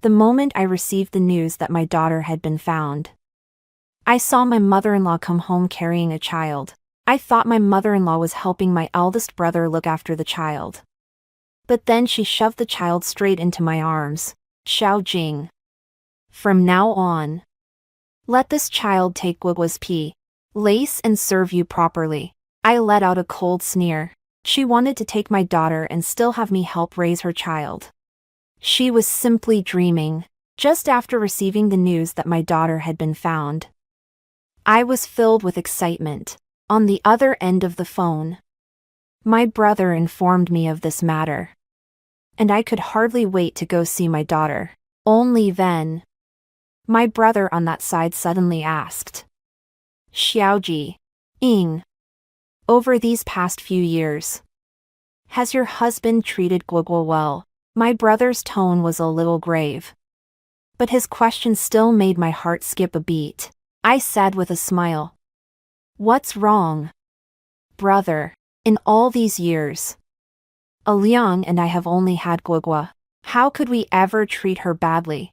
the moment I received the news that my daughter had been found. I saw my mother-in-law come home carrying a child. I thought my mother-in-law was helping my eldest brother look after the child. But then she shoved the child straight into my arms. Xiao Jing. From now on, let this child take Guoguo's place and serve you properly. I let out a cold sneer. She wanted to take my daughter and still have me help raise her child. She was simply dreaming. Just after receiving the news that my daughter had been found, I was filled with excitement. On the other end of the phone, my brother informed me of this matter, and I could hardly wait to go see my daughter. Only then, my brother on that side suddenly asked, Xiaoji, Ying, over these past few years, has your husband treated Guoguo well? My brother's tone was a little grave, but his question still made my heart skip a beat. I said with a smile, what's wrong, brother? In all these years, Liang and I have only had Guoguo. How could we ever treat her badly?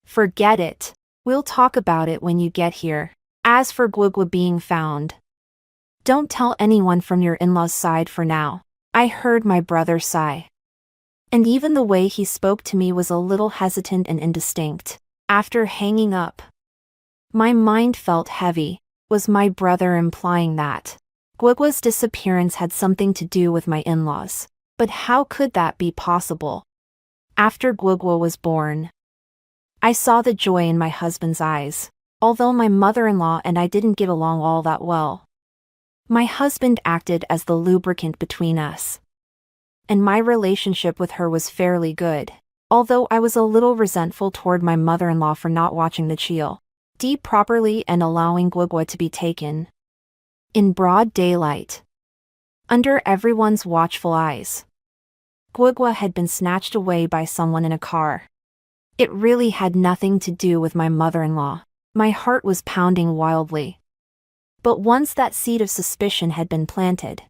Forget it. We'll talk about it when you get here. As for Guoguo being found, don't tell anyone from your in-laws' side for now. I heard my brother sigh, and even the way he spoke to me was a little hesitant and indistinct. After hanging up, my mind felt heavy. Was my brother implying that Guoguo's disappearance had something to do with my in-laws? But how could that be possible? After Guoguo was born, I saw the joy in my husband's eyes. Although my mother-in-law and I didn't get along all that well, my husband acted as the lubricant between us, and my relationship with her was fairly good, although I was a little resentful toward my mother-in-law for not watching the child properly and allowing Guoguo to be taken in broad daylight, under everyone's watchful eyes. Guoguo had been snatched away by someone in a car. It really had nothing to do with my mother-in-law. My heart was pounding wildly. But once that seed of suspicion had been planted,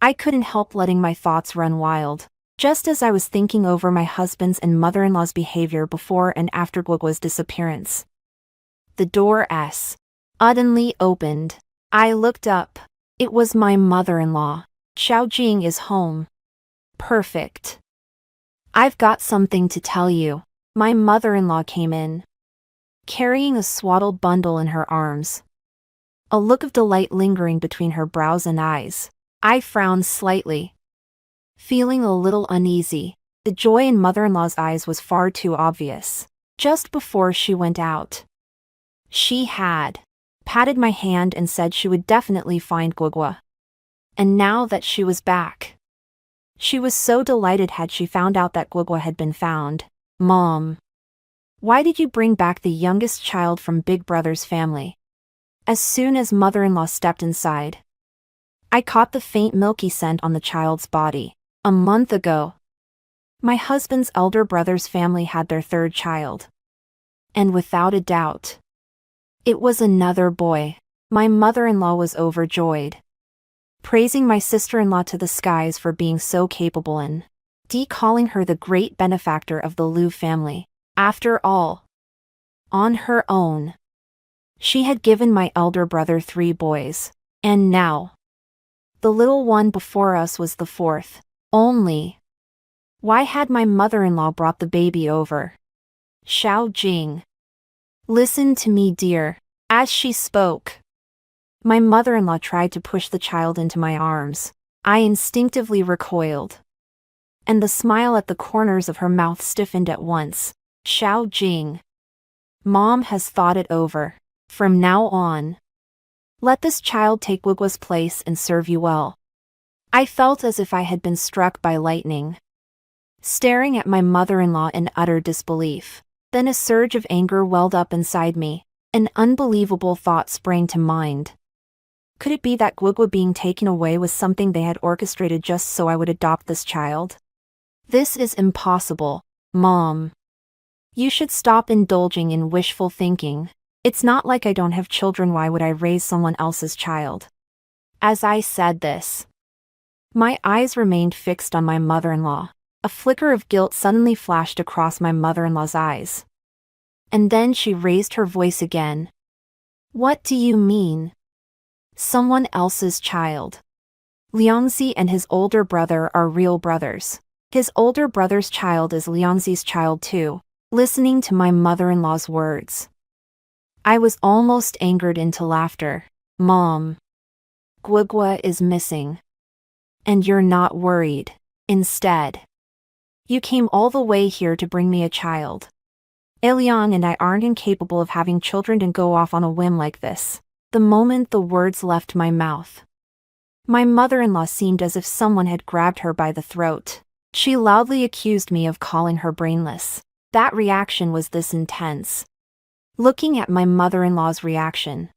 I couldn't help letting my thoughts run wild. Just as I was thinking over my husband's and mother-in-law's behavior before and after Guoguo's disappearance, the door suddenly opened. I looked up. It was my mother-in-law. Xiao Jing is home. Perfect. I've got something to tell you. My mother-in-law came in, carrying a swaddled bundle in her arms, a look of delight lingering between her brows and eyes. I frowned slightly, feeling a little uneasy. The joy in mother-in-law's eyes was far too obvious. Just before she went out, she had patted my hand and said she would definitely find Guoguo. And now that she was back, she was so delighted had she found out that Guoguo had been found. Mom, why did you bring back the youngest child from Big Brother's family? As soon as mother-in-law stepped inside, I caught the faint milky scent on the child's body. A month ago, my husband's elder brother's family had their third child. And without a doubt, it was another boy. My mother-in-law was overjoyed, praising my sister-in-law to the skies for being so capable and calling her the great benefactor of the Liu family. After all, on her own, she had given my elder brother 3 boys, and now, the little one before us was the 4th. Only, why had my mother-in-law brought the baby over? Xiao Jing, listen to me, dear. As she spoke, my mother-in-law tried to push the child into my arms. I instinctively recoiled, and the smile at the corners of her mouth stiffened at once. Xiao Jing, Mom has thought it over. From now on, let this child take Guoguo's place and serve you well. I felt as if I had been struck by lightning, staring at my mother-in-law in utter disbelief. Then a surge of anger welled up inside me. An unbelievable thought sprang to mind. Could it be that Guoguo being taken away was something they had orchestrated just so I would adopt this child? This is impossible, Mom. You should stop indulging in wishful thinking. It's not like I don't have children. Why would I raise someone else's child? As I said this, my eyes remained fixed on my mother-in-law. A flicker of guilt suddenly flashed across my mother-in-law's eyes. And then she raised her voice again. What do you mean? Someone else's child. Liangzi and his older brother are real brothers. His older brother's child is Liangzi's child too. Listening to my mother-in-law's words, I was almost angered into laughter. Mom, Guogua is missing. And you're not worried. Instead, you came all the way here to bring me a child. Liang and I aren't incapable of having children and go off on a whim like this. The moment the words left my mouth, my mother-in-law seemed as if someone had grabbed her by the throat. She loudly accused me of calling her brainless. That reaction was this intense. Looking at my mother-in-law's reaction,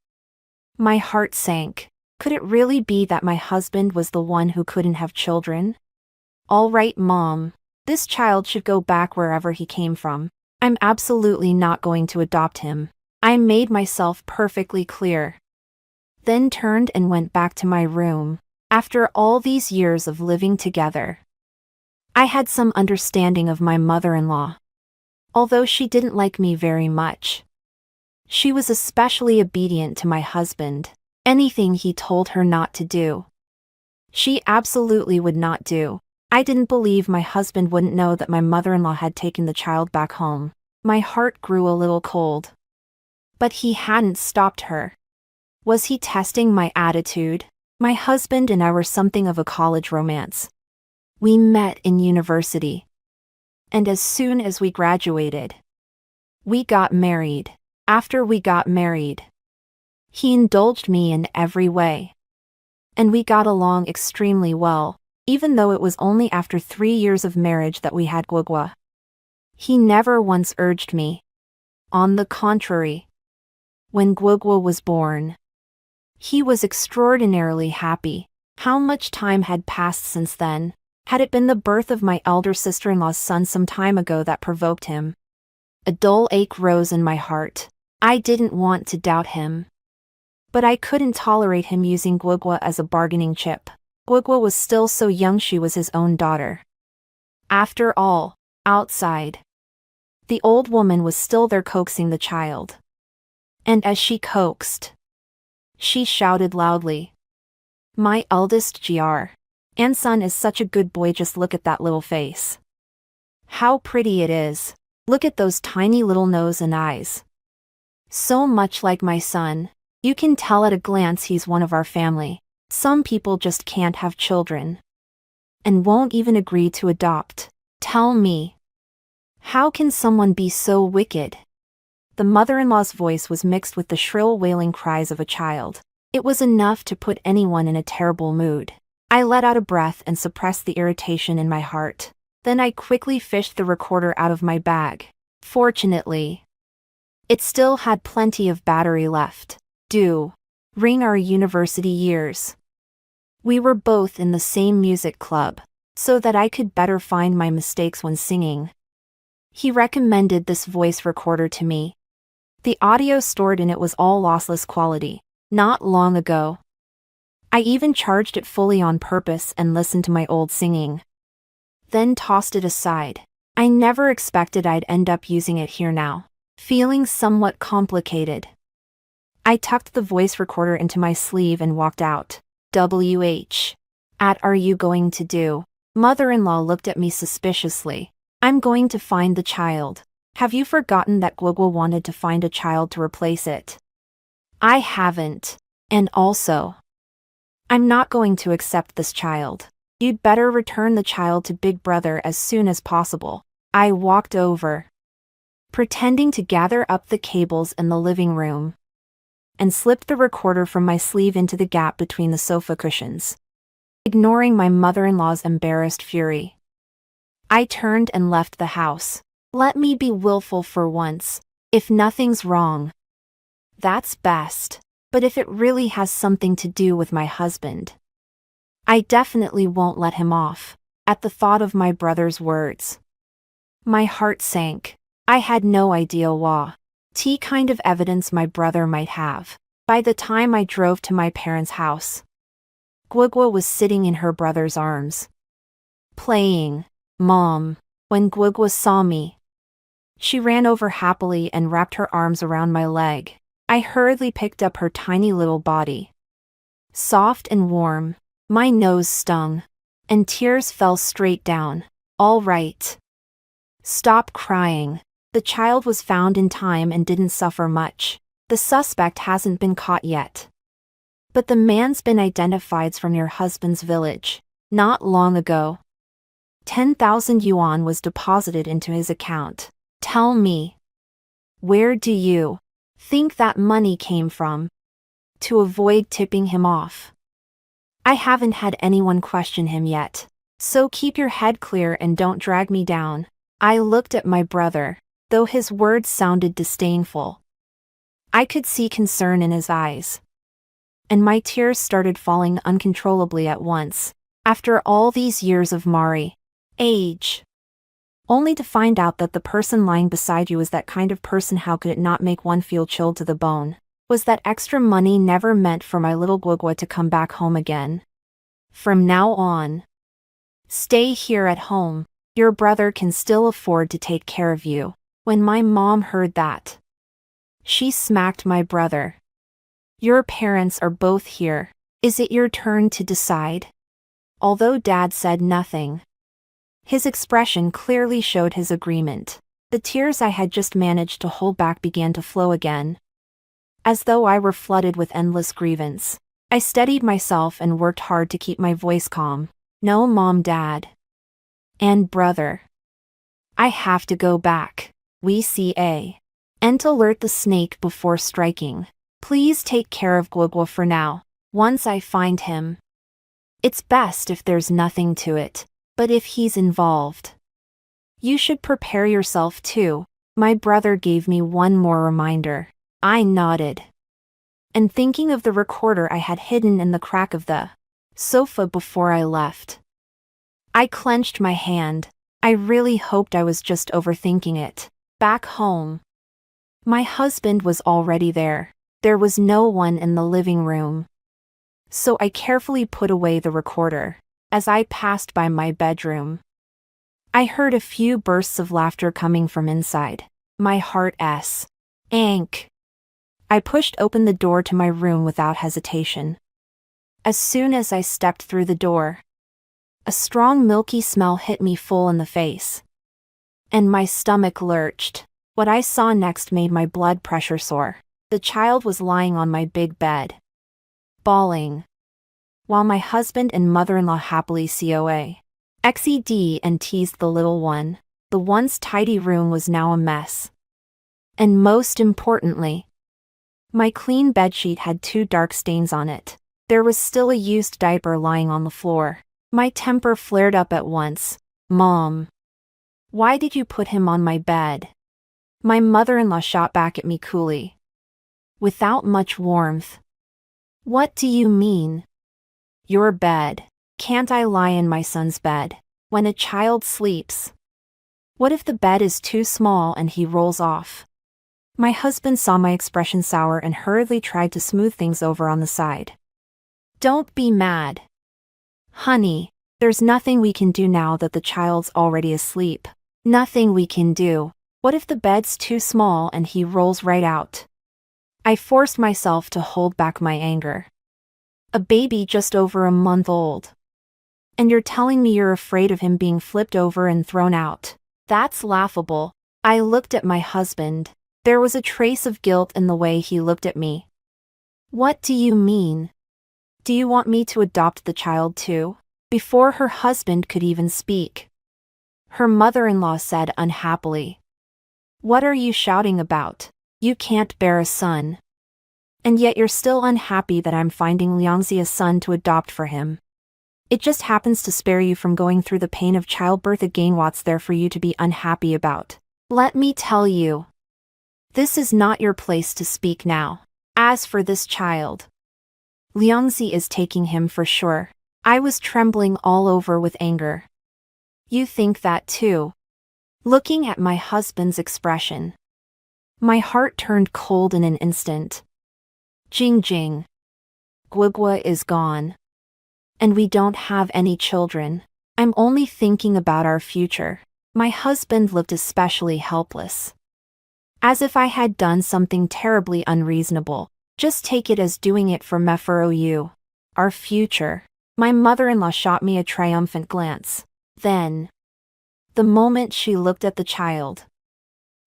my heart sank. Could it really be that my husband was the one who couldn't have children? All right, Mom. This child should go back wherever he came from. I'm absolutely not going to adopt him. I made myself perfectly clear. Then turned and went back to my room. After all these years of living together, I had some understanding of my mother-in-law. Although she didn't like me very much, she was especially obedient to my husband. Anything he told her not to do, she absolutely would not do. I didn't believe my husband wouldn't know that my mother-in-law had taken the child back home. My heart grew a little cold. But he hadn't stopped her. Was he testing my attitude? My husband and I were something of a college romance. We met in university. And as soon as we graduated, we got married. After we got married, he indulged me in every way. And we got along extremely well, even though it was only after 3 years of marriage that we had Guogua. He never once urged me. On the contrary, when Guogua was born, he was extraordinarily happy. How much time had passed since then? Had it been the birth of my elder sister-in-law's son some time ago that provoked him? A dull ache rose in my heart. I didn't want to doubt him. But I couldn't tolerate him using Guogua as a bargaining chip. Guogua was still so young, she was his own daughter. After all, outside, the old woman was still there coaxing the child. And as she coaxed, she shouted loudly, My eldest GR. Anson is such a good boy, just look at that little face. How pretty it is. Look at those tiny little nose and eyes. So much like my son. You can tell at a glance he's one of our family. Some people just can't have children. And won't even agree to adopt. Tell me, how can someone be so wicked? The mother-in-law's voice was mixed with the shrill wailing cries of a child. It was enough to put anyone in a terrible mood. I let out a breath and suppressed the irritation in my heart. Then I quickly fished the recorder out of my bag. Fortunately, it still had plenty of battery left. Ring our university years. We were both in the same music club, so that I could better find my mistakes when singing. He recommended this voice recorder to me. The audio stored in it was all lossless quality. Not long ago, I even charged it fully on purpose and listened to my old singing. Then tossed it aside. I never expected I'd end up using it here now. Feeling somewhat complicated, I tucked the voice recorder into my sleeve and walked out. Are you going to do? Mother-in-law looked at me suspiciously. I'm going to find the child. Have you forgotten that Guogua wanted to find a child to replace it? I haven't. And also, I'm not going to accept this child. You'd better return the child to Big Brother as soon as possible. I walked over, pretending to gather up the cables in the living room, and slipped the recorder from my sleeve into the gap between the sofa cushions. Ignoring my mother-in-law's embarrassed fury, I turned and left the house. Let me be willful for once. If nothing's wrong, that's best. But if it really has something to do with my husband, I definitely won't let him off. At the thought of my brother's words, my heart sank. I had no idea what kind of evidence my brother might have. By the time I drove to my parents' house, Guogua was sitting in her brother's arms, playing Mom. When Gwigwa saw me, she ran over happily and wrapped her arms around my leg. I hurriedly picked up her tiny little body. Soft and warm. My nose stung, and tears fell straight down. All right. Stop crying. The child was found in time and didn't suffer much. The suspect hasn't been caught yet. But the man's been identified from your husband's village. Not long ago. 10,000 yuan was deposited into his account. Tell me. Where do you think that money came from? To avoid tipping him off. I haven't had anyone question him yet. So keep your head clear and don't drag me down. I looked at my brother, though his words sounded disdainful. I could see concern in his eyes. And my tears started falling uncontrollably at once. After all these years of Mari age. Only to find out that the person lying beside you was that kind of person. How could it not make one feel chilled to the bone? Was that extra money never meant for my little Gwigwa to come back home again? From now on, stay here at home. Your brother can still afford to take care of you. When my mom heard that, she smacked my brother. Your parents are both here. Is it your turn to decide? Although Dad said nothing, his expression clearly showed his agreement. The tears I had just managed to hold back began to flow again, as though I were flooded with endless grievance. I steadied myself and worked hard to keep my voice calm. No, Mom, Dad, and brother. I have to go back. We see and alert the snake before striking. Please take care of Gwigwa for now. Once I find him, it's best if there's nothing to it. But if he's involved, you should prepare yourself too. My brother gave me one more reminder. I nodded. And thinking of the recorder I had hidden in the crack of the sofa before I left, I clenched my hand. I really hoped I was just overthinking it. Back home, my husband was already there. There was no one in the living room. So I carefully put away the recorder. As I passed by my bedroom, I heard a few bursts of laughter coming from inside. My heart sank. I pushed open the door to my room without hesitation. As soon as I stepped through the door, a strong milky smell hit me full in the face, and my stomach lurched. What I saw next made my blood pressure soar. The child was lying on my big bed, bawling, while my husband and mother-in-law happily XED and teased the little one. The once tidy room was now a mess. And most importantly, my clean bedsheet had 2 dark stains on it. There was still a used diaper lying on the floor. My temper flared up at once. Mom, why did you put him on my bed? My mother-in-law shot back at me coolly, without much warmth. What do you mean? Your bed. Can't I lie in my son's bed when a child sleeps? What if the bed is too small and he rolls off? My husband saw my expression sour and hurriedly tried to smooth things over on the side. Don't be mad. Honey, there's nothing we can do now that the child's already asleep. Nothing we can do. What if the bed's too small and he rolls right out? I forced myself to hold back my anger. A baby just over a month old. And you're telling me you're afraid of him being flipped over and thrown out? That's laughable. I looked at my husband. There was a trace of guilt in the way he looked at me. What do you mean? Do you want me to adopt the child too? Before her husband could even speak, her mother-in-law said unhappily, What are you shouting about? You can't bear a son. And yet you're still unhappy that I'm finding Liangzi a son to adopt for him. It just happens to spare you from going through the pain of childbirth again. What's there for you to be unhappy about? Let me tell you. This is not your place to speak now. As for this child, Liangzi is taking him for sure. I was trembling all over with anger. You think that too? Looking at my husband's expression, my heart turned cold in an instant. Jing Jing. Gwigwa is gone. And we don't have any children. I'm only thinking about our future. My husband looked especially helpless. As if I had done something terribly unreasonable. Just take it as doing it for you. Our future. My mother-in-law shot me a triumphant glance. Then, the moment she looked at the child,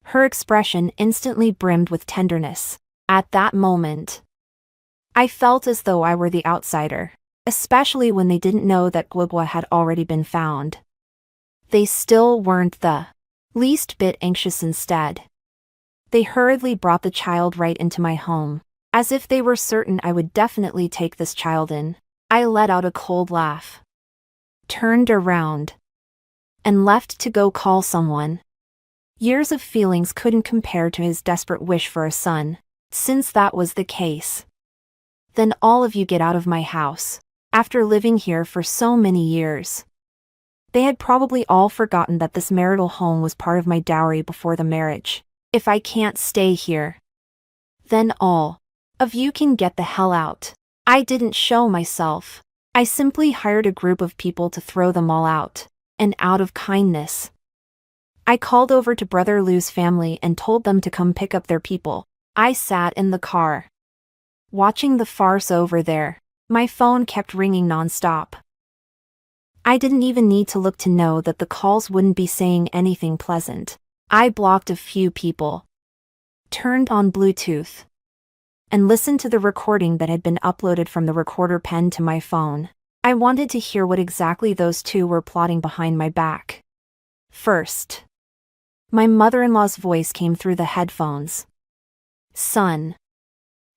her expression instantly brimmed with tenderness. At that moment, I felt as though I were the outsider, especially when they didn't know that Gwigwa had already been found. They still weren't the least bit anxious. Instead, they hurriedly brought the child right into my home, as if they were certain I would definitely take this child in. I let out a cold laugh, turned around, and left to go call someone. Years of feelings couldn't compare to his desperate wish for a son. Since that was the case, then all of you get out of my house. After living here for so many years, they had probably all forgotten that this marital home was part of my dowry before the marriage. If I can't stay here, then all of you can get the hell out. I didn't show myself. I simply hired a group of people to throw them all out. And out of kindness, I called over to Brother Lou's family and told them to come pick up their people. I sat in the car, watching the farce over there. My phone kept ringing nonstop. I didn't even need to look to know that the calls wouldn't be saying anything pleasant. I blocked a few people, turned on Bluetooth, and listened to the recording that had been uploaded from the recorder pen to my phone. I wanted to hear what exactly those two were plotting behind my back. First, my mother-in-law's voice came through the headphones. Son,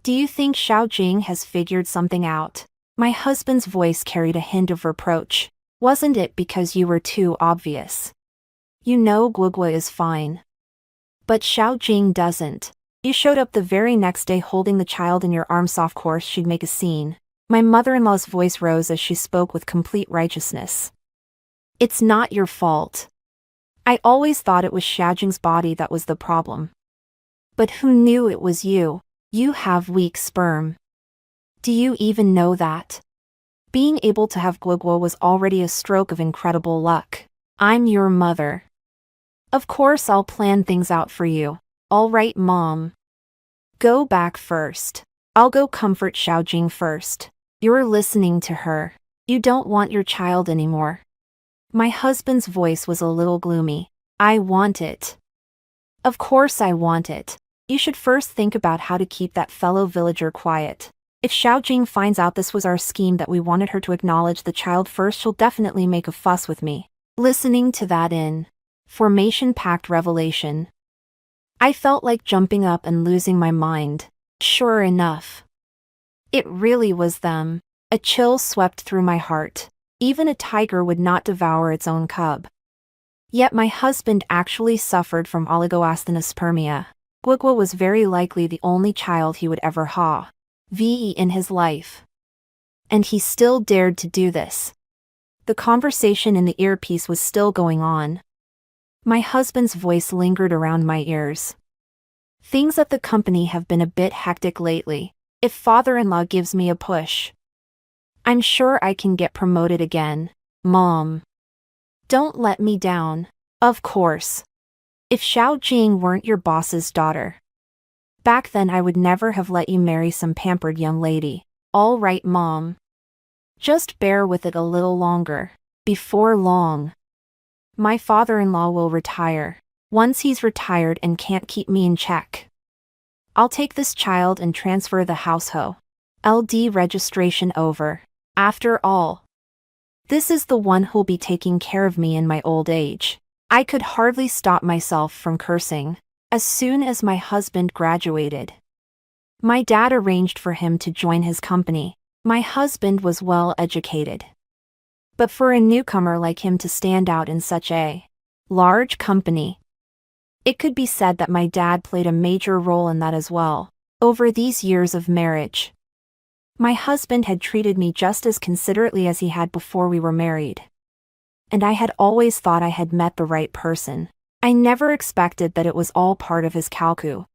do you think Xiao Jing has figured something out? My husband's voice carried a hint of reproach. Wasn't it because you were too obvious? You know Gwigwa is fine. But Xiao Jing doesn't. You showed up the very next day holding the child in your arms. Of course she'd make a scene. My mother-in-law's voice rose as she spoke with complete righteousness. It's not your fault. I always thought it was Xiaojing's body that was the problem. But who knew it was you? You have weak sperm. Do you even know that? Being able to have Gwigwa was already a stroke of incredible luck. I'm your mother. Of course I'll plan things out for you. All right, Mom. Go back first. I'll go comfort Xiaojing first. You're listening to her. You don't want your child anymore. My husband's voice was a little gloomy. I want it. Of course I want it. You should first think about how to keep that fellow villager quiet. If Xiaojing finds out this was our scheme, that we wanted her to acknowledge the child first, she'll definitely make a fuss with me. Listening to that information-packed revelation, I felt like jumping up and losing my mind. Sure enough, it really was them. A chill swept through my heart. Even a tiger would not devour its own cub. Yet my husband actually suffered from oligoasthenospermia. Gwigwa was very likely the only child he would ever have in his life. And he still dared to do this. The conversation in the earpiece was still going on. My husband's voice lingered around my ears. Things at the company have been a bit hectic lately. If father-in-law gives me a push, I'm sure I can get promoted again. Mom, don't let me down. Of course. If Xiao Jing weren't your boss's daughter, back then I would never have let you marry some pampered young lady. All right, Mom. Just bear with it a little longer. Before long, my father-in-law will retire. Once he's retired and can't keep me in check, I'll take this child and transfer the household. LD registration over. After all, this is the one who'll be taking care of me in my old age. I could hardly stop myself from cursing. As soon as my husband graduated, my dad arranged for him to join his company. My husband was well educated, but for a newcomer like him to stand out in such a large company, it could be said that my dad played a major role in that as well. Over these years of marriage, my husband had treated me just as considerately as he had before we were married. And I had always thought I had met the right person. I never expected that it was all part of his calculated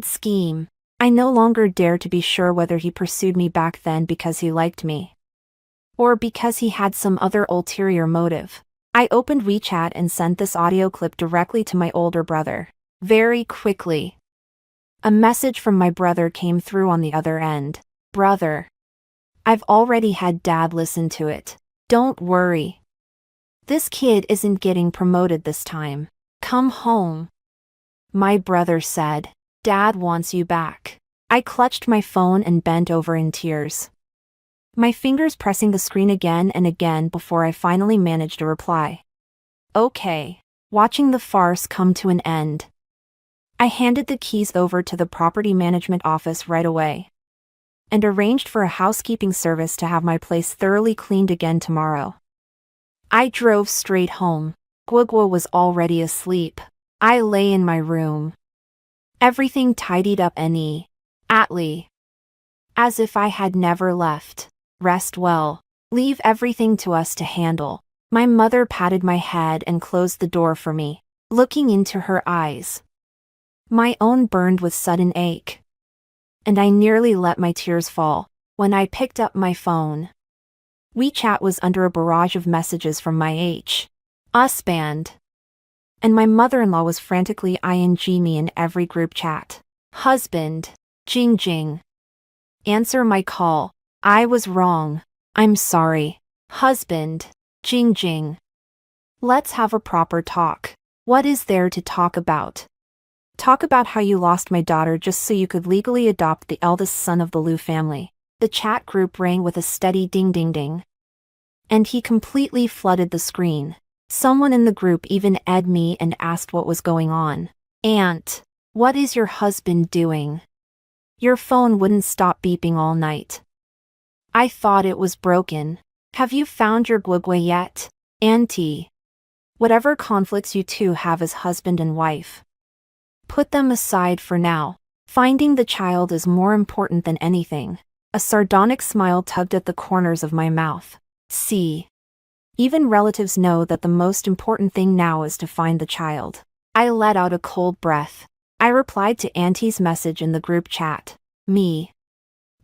scheme. I no longer dared to be sure whether he pursued me back then because he liked me, Or because he had some other ulterior motive. I opened WeChat and sent this audio clip directly to my older brother. Very quickly. A message from my brother came through on the other end. Brother. I've already had Dad listen to it. Don't worry. This kid isn't getting promoted this time. Come home. My brother said. Dad wants you back. I clutched my phone and bent over in tears. My fingers pressing the screen again and again before I finally managed a reply. Okay. Watching the farce come to an end. I handed the keys over to the property management office right away. And arranged for a housekeeping service to have my place thoroughly cleaned again tomorrow. I drove straight home. Gwigwa was already asleep. I lay in my room. Everything tidied up neatly. As if I had never left. Rest well. Leave everything to us to handle. My mother patted my head and closed the door for me, looking into her eyes. My own burned with sudden ache. And I nearly let my tears fall when I picked up my phone. WeChat was under a barrage of messages from my husband. And my mother-in-law was frantically ing me in every group chat. Husband. Jing. Answer my call. I was wrong. I'm sorry. Husband. Jing. Let's have a proper talk. What is there to talk about? Talk about how you lost my daughter just so you could legally adopt the eldest son of the Liu family. The chat group rang with a steady ding. And he completely flooded the screen. Someone in the group even added me and asked what was going on. Aunt, what is your husband doing? Your phone wouldn't stop beeping all night. I thought it was broken. Have you found your Gwigwa yet, Auntie? Whatever conflicts you two have as husband and wife, put them aside for now. Finding the child is more important than anything. A sardonic smile tugged at the corners of my mouth. See. Even relatives know that the most important thing now is to find the child. I let out a cold breath. I replied to Auntie's message in the group chat. Me.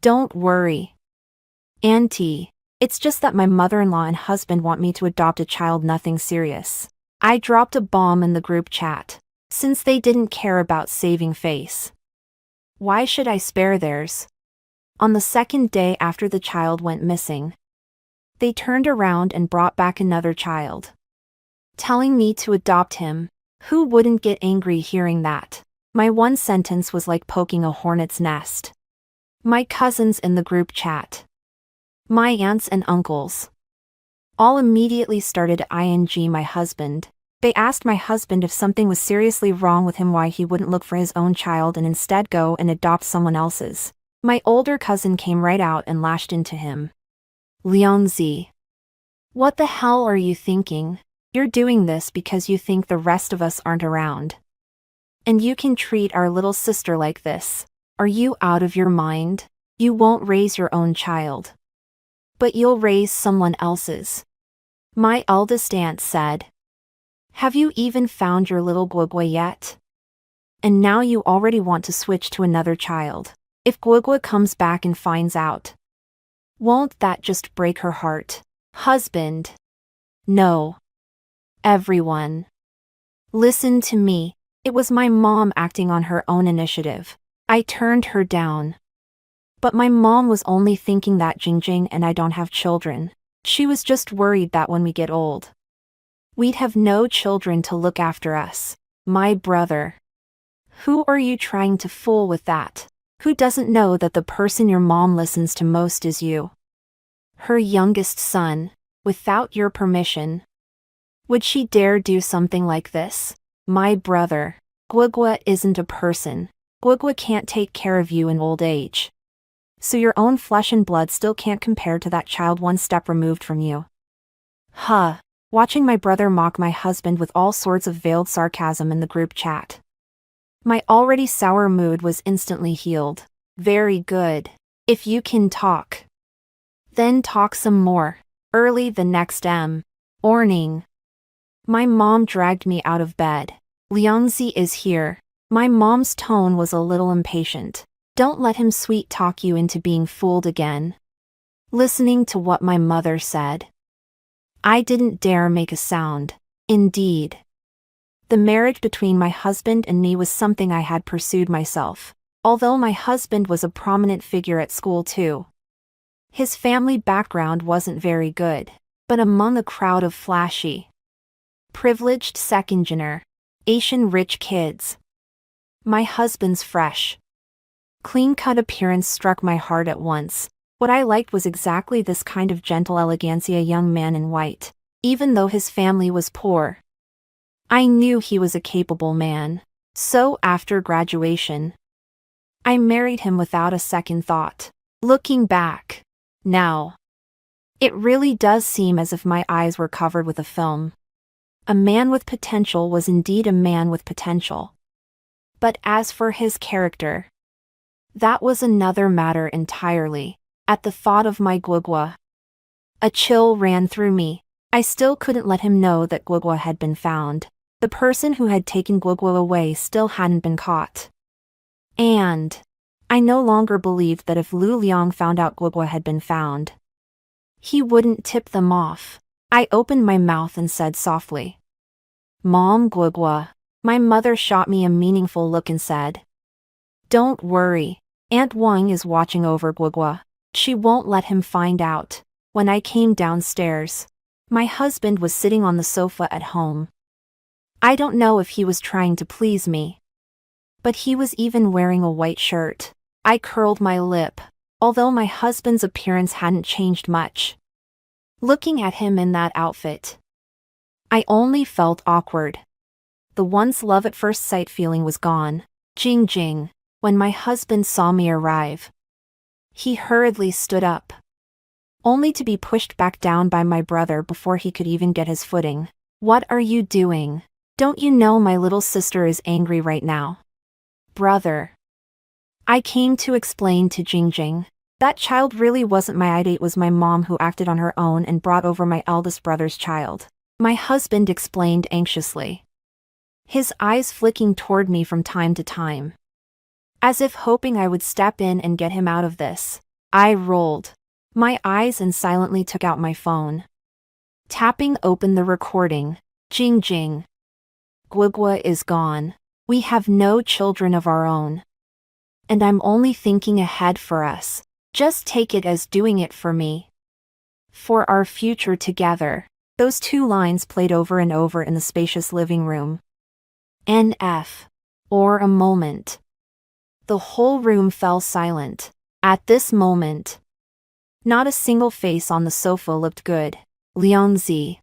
Don't worry. Auntie. It's just that my mother-in-law and husband want me to adopt a child, nothing serious. I dropped a bomb in the group chat. Since they didn't care about saving face, why should I spare theirs? On the second day after the child went missing, they turned around and brought back another child, telling me to adopt him. Who wouldn't get angry hearing that? My one sentence was like poking a hornet's nest. My cousins in the group chat, my aunts and uncles, all immediately started ing my husband. They asked my husband if something was seriously wrong with him, why he wouldn't look for his own child and instead go and adopt someone else's. My older cousin came right out and lashed into him. Liangzi. What the hell are you thinking? You're doing this because you think the rest of us aren't around. And you can treat our little sister like this. Are you out of your mind? You won't raise your own child, but you'll raise someone else's. My eldest aunt said. Have you even found your little Gwigwa yet? And now you already want to switch to another child. If Gwigwa comes back and finds out, won't that just break her heart? Husband. No. Everyone. Listen to me. It was my mom acting on her own initiative. I turned her down. But my mom was only thinking that Jing and I don't have children. She was just worried that when we get old, we'd have no children to look after us. My brother. Who are you trying to fool with that? Who doesn't know that the person your mom listens to most is you? Her youngest son, without your permission. Would she dare do something like this? My brother. Gwigwa isn't a person. Gwigwa can't take care of you in old age. So your own flesh and blood still can't compare to that child one step removed from you. Huh. Watching my brother mock my husband with all sorts of veiled sarcasm in the group chat. My already sour mood was instantly healed. Very good. If you can talk, then talk some more. Early the next morning, my mom dragged me out of bed. Liangzi is here. My mom's tone was a little impatient. Don't let him sweet talk you into being fooled again. listening to what my mother said. I didn't dare make a sound. Indeed, the marriage between my husband and me was something I had pursued myself, although my husband was a prominent figure at school too. His family background wasn't very good, but among a crowd of flashy, privileged second-generation rich kids, my husband's fresh, clean-cut appearance struck my heart at once. What I liked was exactly this kind of gentle elegancia young man in white, even though his family was poor. I knew he was a capable man, so after graduation, I married him without a second thought. Looking back, now, it really does seem as if my eyes were covered with a film. A man with potential was indeed a man with potential. But as for his character, that was another matter entirely. At the thought of my Gwugwa, a chill ran through me. I still couldn't let him know that Gwugwa had been found. The person who had taken Gwugwa away still hadn't been caught. And I no longer believed that if Lu Liang found out Gwugwa had been found, he wouldn't tip them off. I opened my mouth and said softly, "Mom, Gwugwa." My mother shot me a meaningful look and said, "Don't worry, Aunt Wang is watching over Gwugwa. She won't let him find out." When I came downstairs, my husband was sitting on the sofa at home. I don't know if he was trying to please me, but he was even wearing a white shirt. I curled my lip, although my husband's appearance hadn't changed much. Looking at him in that outfit, I only felt awkward. The once love at first sight feeling was gone. Jing Jing, when my husband saw me arrive, he hurriedly stood up, only to be pushed back down by my brother before he could even get his footing. "What are you doing? Don't you know my little sister is angry right now?" "Brother," I came to explain to Jing Jing, "that child really wasn't my idea, it was my mom who acted on her own and brought over my eldest brother's child." My husband explained anxiously, his eyes flicking toward me from time to time, as if hoping I would step in and get him out of this. I rolled my eyes and silently took out my phone, tapping open the recording. "Jing Jing, Gwugwa is gone. We have no children of our own. And I'm only thinking ahead for us. Just take it as doing it for me. For our future together." Those two lines played over and over in the spacious living room. NF. Or a moment. The whole room fell silent. At this moment, not a single face on the sofa looked good. "Liangzi,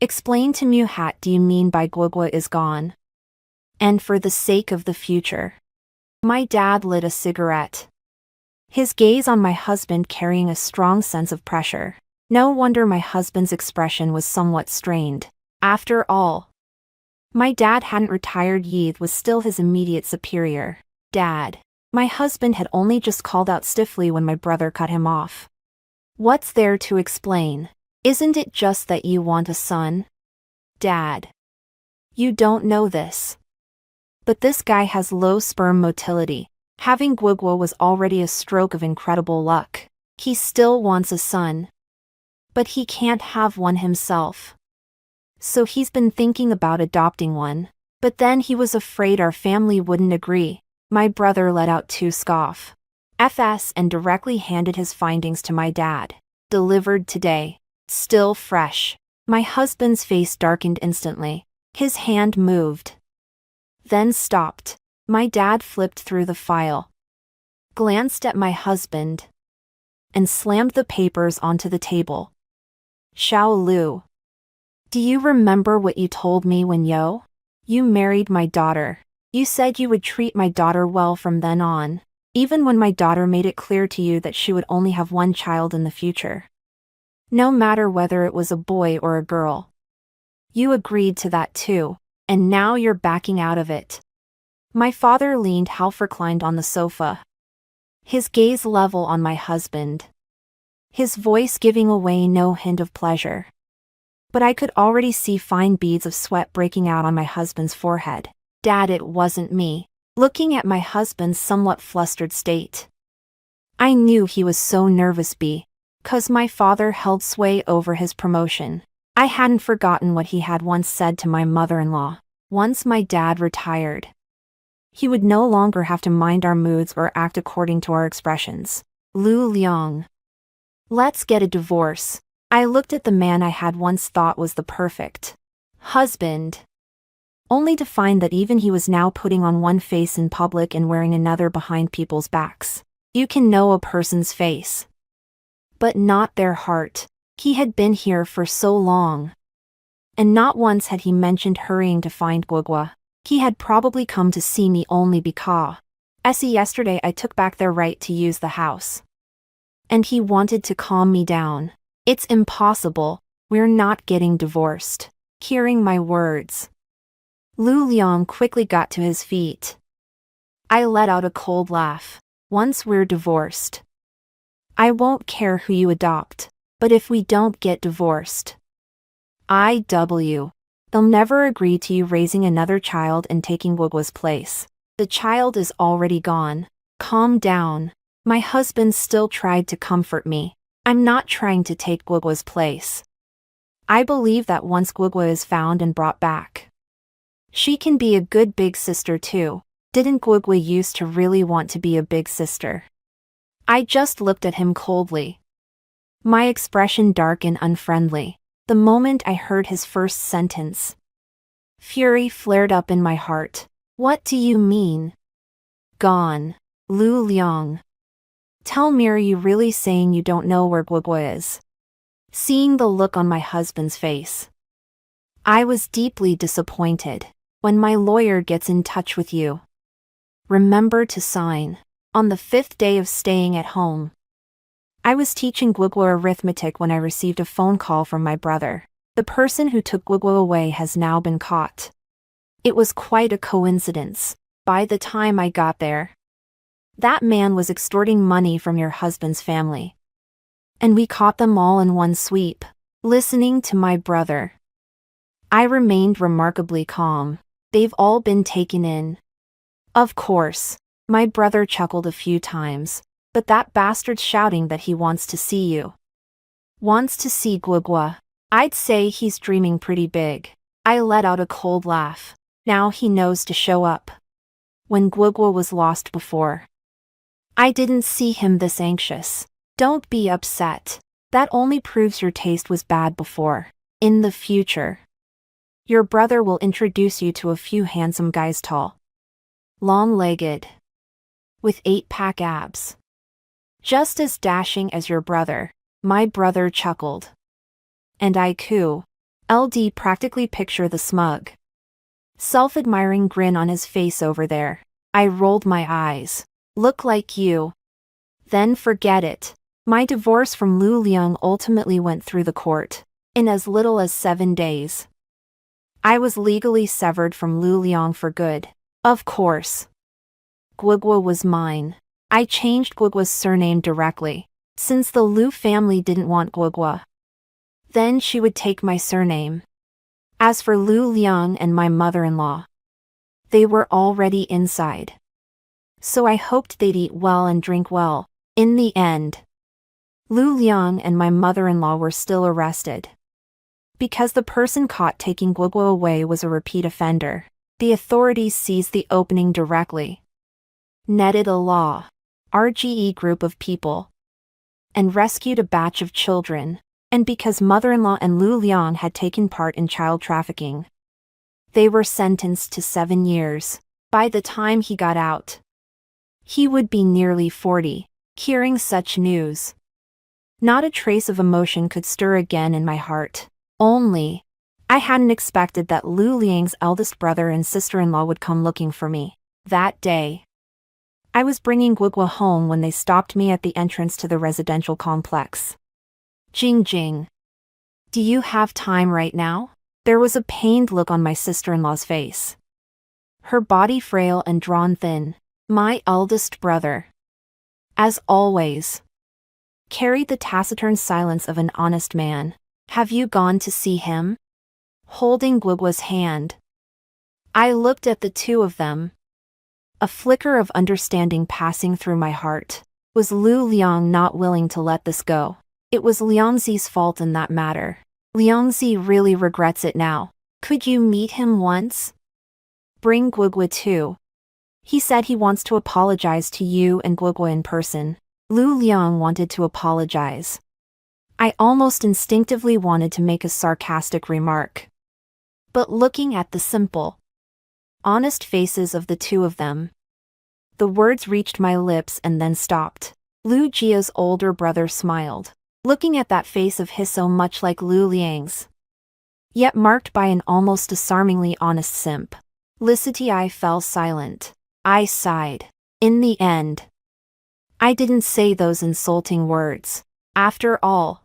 explain to me, what do you mean by Gwugwa is gone? And for the sake of the future." My dad lit a cigarette, his gaze on my husband carrying a strong sense of pressure. No wonder my husband's expression was somewhat strained. After all, my dad hadn't retired yet, was still his immediate superior. "Dad," my husband had only just called out stiffly when my brother cut him off. "What's there to explain? Isn't it just that you want a son?" "Dad, you don't know this, but this guy has low sperm motility. Having Gwugwa was already a stroke of incredible luck. He still wants a son, but he can't have one himself. So he's been thinking about adopting one. But then he was afraid our family wouldn't agree." My brother let out two scoff FS and directly handed his findings to my dad. "Delivered today. Still fresh." My husband's face darkened instantly. His hand moved, then stopped. My dad flipped through the file, glanced at my husband, and slammed the papers onto the table. "Xiao Lu, do you remember what you told me when you married my daughter? You said you would treat my daughter well from then on, even when my daughter made it clear to you that she would only have one child in the future. No matter whether it was a boy or a girl. You agreed to that too, and now you're backing out of it." My father leaned half reclined on the sofa, his gaze level on my husband, his voice giving away no hint of pleasure. But I could already see fine beads of sweat breaking out on my husband's forehead. "Dad, it wasn't me." Looking at my husband's somewhat flustered state, I knew he was so nervous 'Cause my father held sway over his promotion. I hadn't forgotten what he had once said to my mother-in-law. Once my dad retired, he would no longer have to mind our moods or act according to our expressions. Lu Liang. Let's get a divorce. I looked at the man I had once thought was the perfect husband, only to find that even he was now putting on one face in public and wearing another behind people's backs. You can know a person's face, but not their heart. He had been here for so long, and not once had he mentioned hurrying to find Guogua. He had probably come to see me only because yesterday I took back their right to use the house, and he wanted to calm me down. It's impossible, we're not getting divorced. Hearing my words, Lu Liang quickly got to his feet. I let out a cold laugh. Once we're divorced, I won't care who you adopt, but if we don't get divorced, they'll never agree to you raising another child and taking Guogua's place. The child is already gone. Calm down. My husband still tried to comfort me. I'm not trying to take Guogua's place. I believe that once Guogua is found and brought back, she can be a good big sister too. Didn't Guogua used to really want to be a big sister? I just looked at him coldly, my expression dark and unfriendly. The moment I heard his first sentence, fury flared up in my heart. What do you mean? Gone. Lu Liang. Tell me, are you really saying you don't know where Guogua is? Seeing the look on my husband's face, I was deeply disappointed. When my lawyer gets in touch with you, remember to sign. On the 5th day of staying at home, I was teaching Guogua arithmetic when I received a phone call from my brother. The person who took Guogua away has now been caught. It was quite a coincidence. By the time I got there, that man was extorting money from your husband's family, and we caught them all in one sweep. Listening to my brother, I remained remarkably calm. They've all been taken in. Of course, my brother chuckled a few times. But that bastard's shouting that he wants to see you. Wants to see Guogua. I'd say he's dreaming pretty big. I let out a cold laugh. Now he knows to show up. When Guogua was lost before, I didn't see him this anxious. Don't be upset. That only proves your taste was bad before. In the future, your brother will introduce you to a few handsome guys, tall, long-legged, with 8-pack abs. Just as dashing as your brother. My brother chuckled. And I coo. LD practically picture the smug, self-admiring grin on his face over there. I rolled my eyes. Look like you. Then forget it. My divorce from Lu Liang ultimately went through the court. In as little as 7 days, I was legally severed from Lu Liang for good. Of course, Guogua was mine. I changed Guogua's surname directly, since the Lu family didn't want Guogua. Then she would take my surname. As for Lu Liang and my mother-in-law, they were already inside, so I hoped they'd eat well and drink well. In the end, Lu Liang and my mother-in-law were still arrested. Because the person caught taking Guogua away was a repeat offender, the authorities seized the opening directly, netted a law RGE group of people, and rescued a batch of children. And because mother-in-law and Lu Liang had taken part in child trafficking, they were sentenced to 7 years. By the time he got out, he would be nearly 40. Hearing such news, not a trace of emotion could stir again in my heart. Only, I hadn't expected that Lu Liang's eldest brother and sister-in-law would come looking for me. That day, I was bringing Guogua home when they stopped me at the entrance to the residential complex. Jing Jing. Do you have time right now? There was a pained look on my sister-in-law's face. Her body frail and drawn thin. My eldest brother, as always, carried the taciturn silence of an honest man. Have you gone to see him? Holding Guogua's hand, I looked at the two of them. A flicker of understanding passing through my heart. Was Lu Liang not willing to let this go? It was Liangzi's fault in that matter. Liangzi really regrets it now. Could you meet him once? Bring Guogua too. He said he wants to apologize to you and Guogua in person. Lu Liang wanted to apologize. I almost instinctively wanted to make a sarcastic remark. But looking at the simple, honest faces of the two of them, the words reached my lips and then stopped. Lu Jia's older brother smiled, looking at that face of his so much like Lu Liang's, yet marked by an almost disarmingly honest simp. I fell silent. I sighed. In the end, I didn't say those insulting words. After all,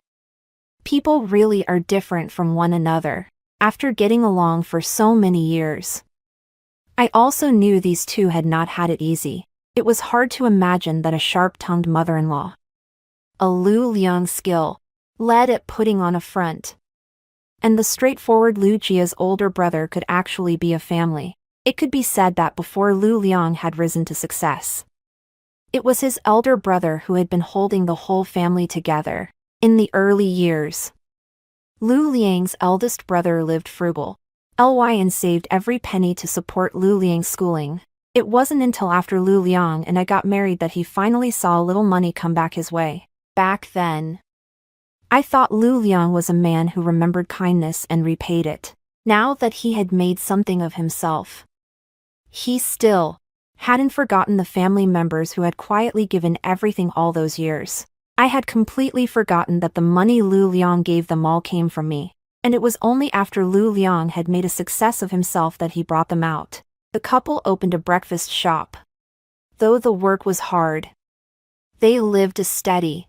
people really are different from one another. After getting along for so many years, I also knew these two had not had it easy. It was hard to imagine that a sharp-tongued mother-in-law, a Lu Liang skill, led at putting on a front, and the straightforward Lu Jia's older brother could actually be a family. It could be said that before Lu Liang had risen to success, it was his elder brother who had been holding the whole family together. In the early years, Lu Liang's eldest brother lived frugal, and saved every penny to support Lu Liang's schooling. It wasn't until after Lu Liang and I got married that he finally saw a little money come back his way. Back then, I thought Lu Liang was a man who remembered kindness and repaid it. Now that he had made something of himself, he still hadn't forgotten the family members who had quietly given everything all those years. I had completely forgotten that the money Lu Liang gave them all came from me, and it was only after Lu Liang had made a success of himself that he brought them out. The couple opened a breakfast shop. Though the work was hard, they lived a steady,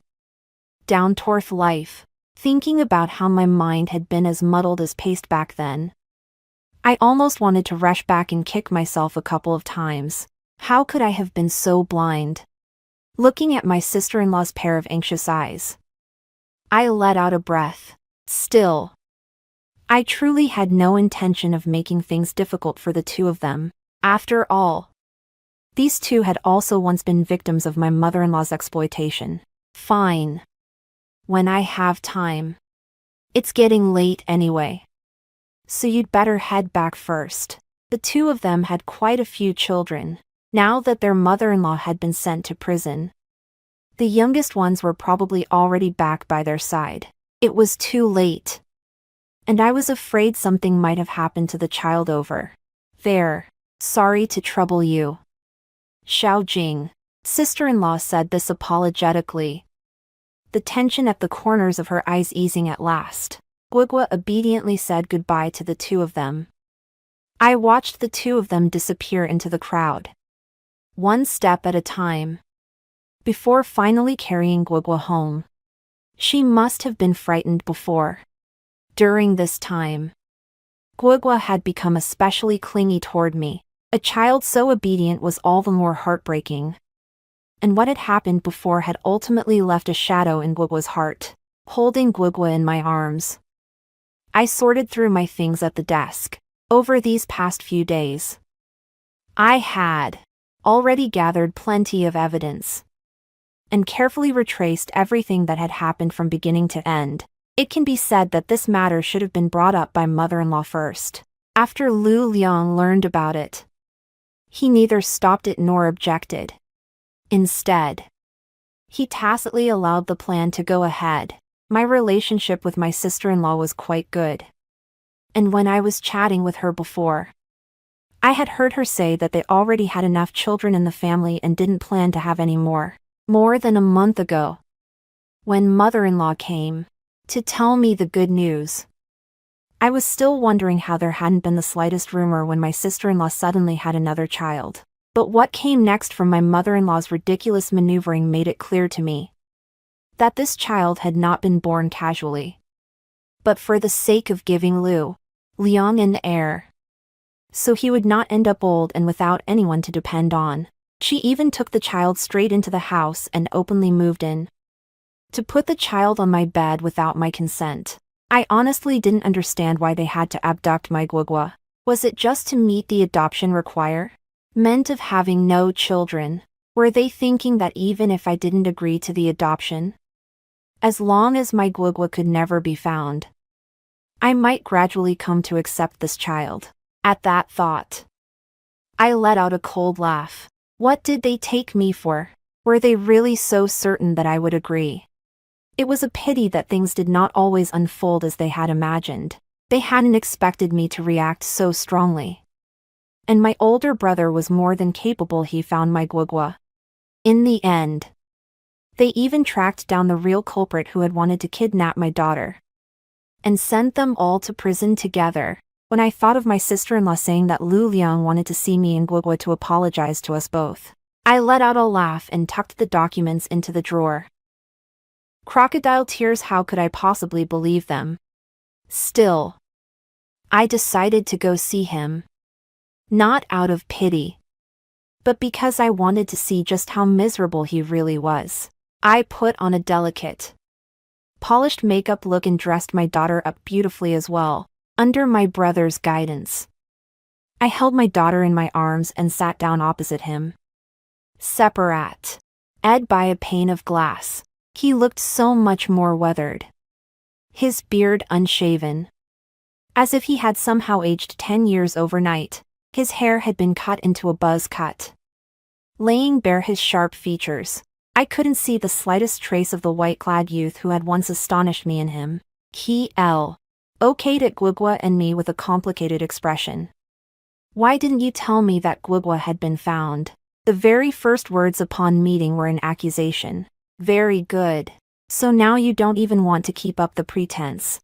down-to-earth life. Thinking about how my mind had been as muddled as paste back then, I almost wanted to rush back and kick myself a couple of times. How could I have been so blind? Looking at my sister-in-law's pair of anxious eyes, I let out a breath. Still, I truly had no intention of making things difficult for the two of them. After all, these two had also once been victims of my mother-in-law's exploitation. Fine. When I have time. It's getting late anyway, so you'd better head back first. The two of them had quite a few children. Now that their mother-in-law had been sent to prison, the youngest ones were probably already back by their side. It was too late, and I was afraid something might have happened to the child over there. Sorry to trouble you, Xiao Jing. Sister-in-law said this apologetically, the tension at the corners of her eyes easing at last. Guogua obediently said goodbye to the two of them. I watched the two of them disappear into the crowd, one step at a time, before finally carrying Guogua home. She must have been frightened before. During this time, Guogua had become especially clingy toward me. A child so obedient was all the more heartbreaking. And what had happened before had ultimately left a shadow in Guogua's heart. Holding Guogua in my arms, I sorted through my things at the desk. Over these past few days, I had already gathered plenty of evidence and carefully retraced everything that had happened from beginning to end. It can be said that this matter should have been brought up by mother-in-law first. After Lu Liang learned about it, he neither stopped it nor objected. Instead, he tacitly allowed the plan to go ahead. My relationship with my sister-in-law was quite good, and when I was chatting with her before, I had heard her say that they already had enough children in the family and didn't plan to have any more. More than a month ago, when mother-in-law came to tell me the good news, I was still wondering how there hadn't been the slightest rumor when my sister-in-law suddenly had another child. But what came next from my mother-in-law's ridiculous maneuvering made it clear to me that this child had not been born casually, but for the sake of giving Lu Liang an heir, so he would not end up old and without anyone to depend on. She even took the child straight into the house and openly moved in to put the child on my bed without my consent. I honestly didn't understand why they had to abduct my Guogua. Was it just to meet the adoption requirement of having no children? Were they thinking that even if I didn't agree to the adoption, As long as my Gwigwa could never be found, I might gradually come to accept this child. At that thought, I let out a cold laugh. What did they take me for? Were they really so certain that I would agree? It was a pity that things did not always unfold as they had imagined. They hadn't expected me to react so strongly. And my older brother was more than capable. He found my Gwigwa. In the end, they even tracked down the real culprit who had wanted to kidnap my daughter and sent them all to prison together. When I thought of my sister-in-law saying that Lu Liang wanted to see me and Gwigwa to apologize to us both, I let out a laugh and tucked the documents into the drawer. Crocodile tears, how could I possibly believe them? Still, I decided to go see him. Not out of pity, but because I wanted to see just how miserable he really was. I put on a delicate, polished makeup look and dressed my daughter up beautifully as well, under my brother's guidance. I held my daughter in my arms and sat down opposite him. Separate by a pane of glass. He looked so much more weathered. His beard unshaven, as if he had somehow aged 10 years overnight. His hair had been cut into a buzz cut, laying bare his sharp features. I couldn't see the slightest trace of the white-clad youth who had once astonished me in him. He okayed at Gwigwa and me with a complicated expression. Why didn't you tell me that Gwigwa had been found? The very first words upon meeting were an accusation. Very good. So now you don't even want to keep up the pretense.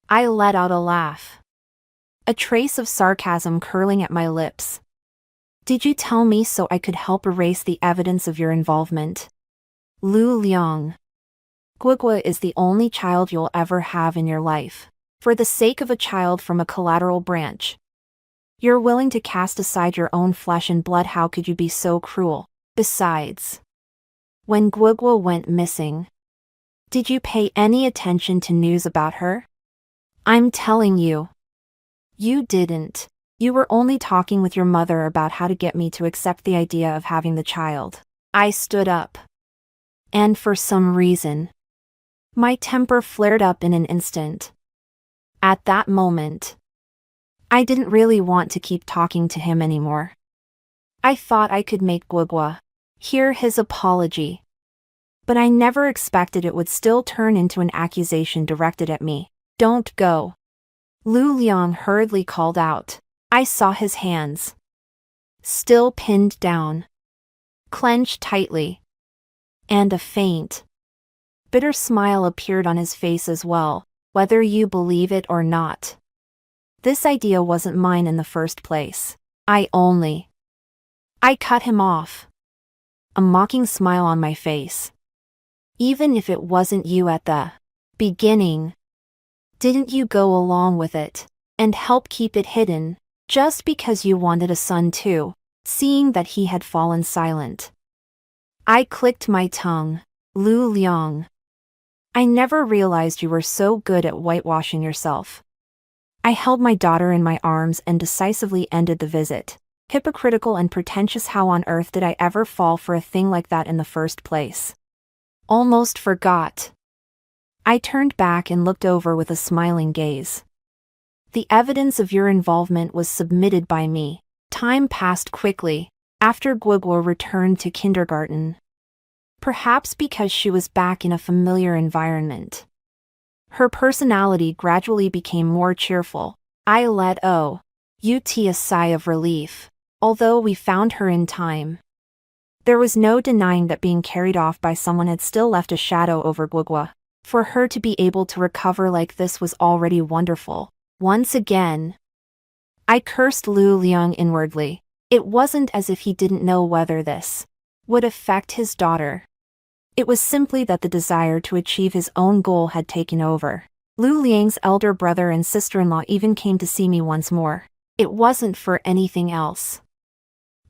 I let out a laugh, a trace of sarcasm curling at my lips. Did you tell me so I could help erase the evidence of your involvement? Lu Liang, Gwigwa is the only child you'll ever have in your life. For the sake of a child from a collateral branch, you're willing to cast aside your own flesh and blood. How could you be so cruel? Besides, when Gwigwa went missing, did you pay any attention to news about her? I'm telling you, you didn't. You were only talking with your mother about how to get me to accept the idea of having the child. I stood up, and for some reason, my temper flared up in an instant. At that moment, I didn't really want to keep talking to him anymore. I thought I could make Gwigwa hear his apology, but I never expected it would still turn into an accusation directed at me. Don't go, Lu Liang hurriedly called out. I saw his hands, still pinned down, clenched tightly, and a faint, bitter smile appeared on his face as well. Whether you believe it or not, this idea wasn't mine in the first place. I cut him off, a mocking smile on my face. Even if it wasn't you at the beginning, didn't you go along with it and help keep it hidden, just because you wanted a son too? Seeing that he had fallen silent, I clicked my tongue. Lu Liang, I never realized you were so good at whitewashing yourself. I held my daughter in my arms and decisively ended the visit. Hypocritical and pretentious. How on earth did I ever fall for a thing like that in the first place? Almost forgot. I turned back and looked over with a smiling gaze. The evidence of your involvement was submitted by me. Time passed quickly after Gwigwa returned to kindergarten. Perhaps because she was back in a familiar environment, her personality gradually became more cheerful. I let out a sigh of relief. Although we found her in time, there was no denying that being carried off by someone had still left a shadow over Gwigwa. For her to be able to recover like this was already wonderful. Once again, I cursed Lu Liang inwardly. It wasn't as if he didn't know whether this would affect his daughter. It was simply that the desire to achieve his own goal had taken over. Lu Liang's elder brother and sister-in-law even came to see me once more. It wasn't for anything else,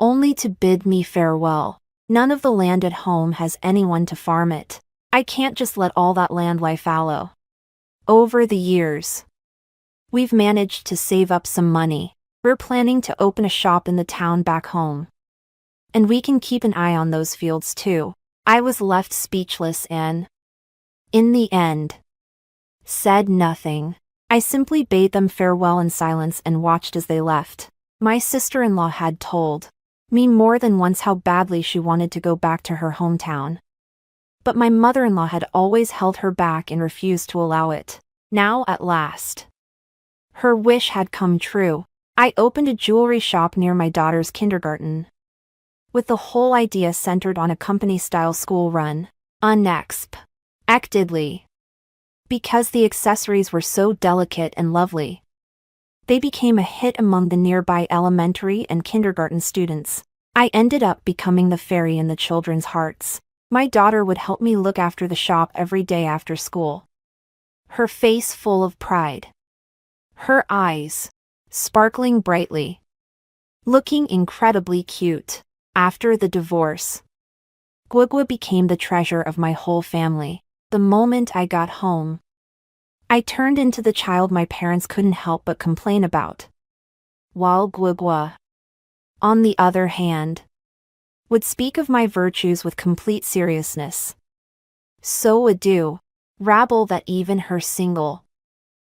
only to bid me farewell. None of the land at home has anyone to farm it. I can't just let all that land lie fallow. Over the years, we've managed to save up some money. We're planning to open a shop in the town back home, and we can keep an eye on those fields too. I was left speechless and In the end, said nothing. I simply bade them farewell in silence and watched as they left. My sister-in-law had told me more than once how badly she wanted to go back to her hometown. But my mother-in-law had always held her back and refused to allow it. Now, at last, her wish had come true. I opened a jewelry shop near my daughter's kindergarten, with the whole idea centered on a company-style school run, unexpectedly. Because the accessories were so delicate and lovely, they became a hit among the nearby elementary and kindergarten students. I ended up becoming the fairy in the children's hearts. My daughter would help me look after the shop every day after school, her face full of pride, her eyes sparkling brightly, looking incredibly cute. After the divorce, Guagua became the treasure of my whole family. The moment I got home, I turned into the child my parents couldn't help but complain about, while Guagua, on the other hand, would speak of my virtues with complete seriousness. So ado, rabble that even her single,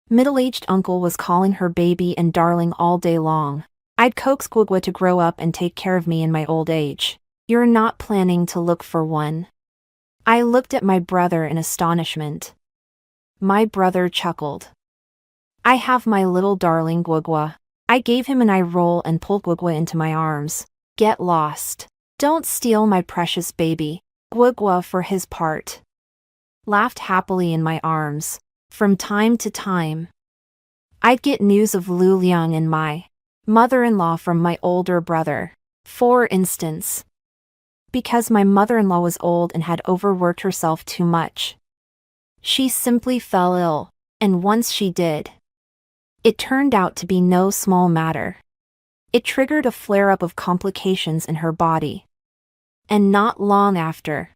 middle-aged uncle was calling her baby and darling all day long. I'd coax Guagua to grow up and take care of me in my old age. You're not planning to look for one? I looked at my brother in astonishment. My brother chuckled. I have my little darling Guagua. I gave him an eye roll and pulled Guagua into my arms. Get lost. Don't steal my precious baby. Guagua, for his part, laughed happily in my arms. From time to time, I'd get news of Lu Liang and my mother-in-law from my older brother. For instance, because my mother-in-law was old and had overworked herself too much, she simply fell ill, and once she did, it turned out to be no small matter. It triggered a flare-up of complications in her body, and not long after,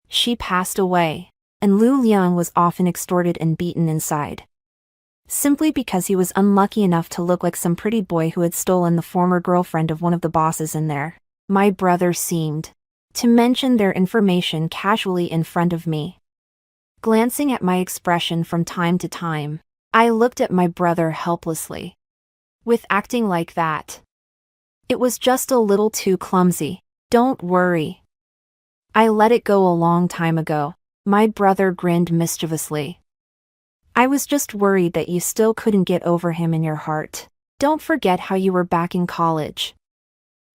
she passed away, and Lu Liang was often extorted and beaten inside, simply because he was unlucky enough to look like some pretty boy who had stolen the former girlfriend of one of the bosses in there. My brother seemed to mention their information casually in front of me. Glancing at my expression from time to time, I looked at my brother helplessly. With acting like that, it was just a little too clumsy. Don't worry. I let it go a long time ago. My brother grinned mischievously. I was just worried that you still couldn't get over him in your heart. Don't forget how you were back in college.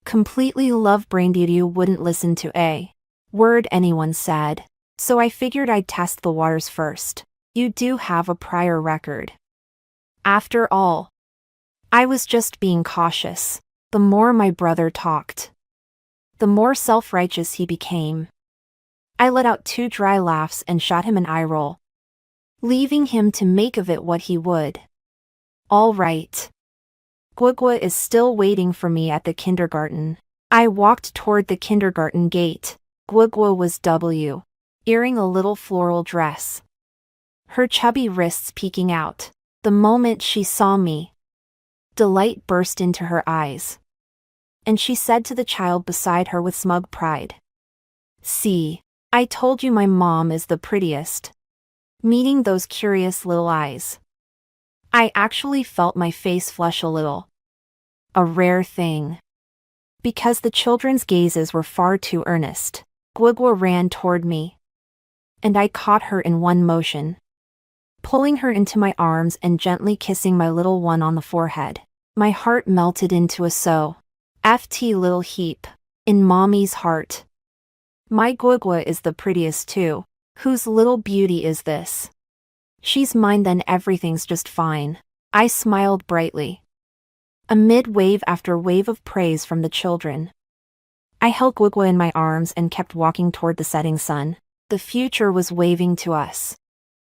Completely love-brained you wouldn't listen to a word anyone said. So I figured I'd test the waters first. You do have a prior record. After all, I was just being cautious. The more my brother talked, the more self-righteous he became. I let out 2 dry laughs and shot him an eye roll, leaving him to make of it what he would. All right. Guagua is still waiting for me at the kindergarten. I walked toward the kindergarten gate. Guagua was wearing a little floral dress, her chubby wrists peeking out. The moment she saw me, delight burst into her eyes, and she said to the child beside her with smug pride, "See, I told you my mom is the prettiest." Meeting those curious little eyes, I actually felt my face flush a little. A rare thing. Because the children's gazes were far too earnest, Guagua ran toward me, and I caught her in one motion, pulling her into my arms and gently kissing my little one on the forehead. My heart melted into a so-ft little heap. In Mommy's heart. My Guagua is the prettiest too. Whose little beauty is this? She's mine, then everything's just fine. I smiled brightly, amid wave after wave of praise from the children. I held Guagua in my arms and kept walking toward the setting sun. The future was waving to us.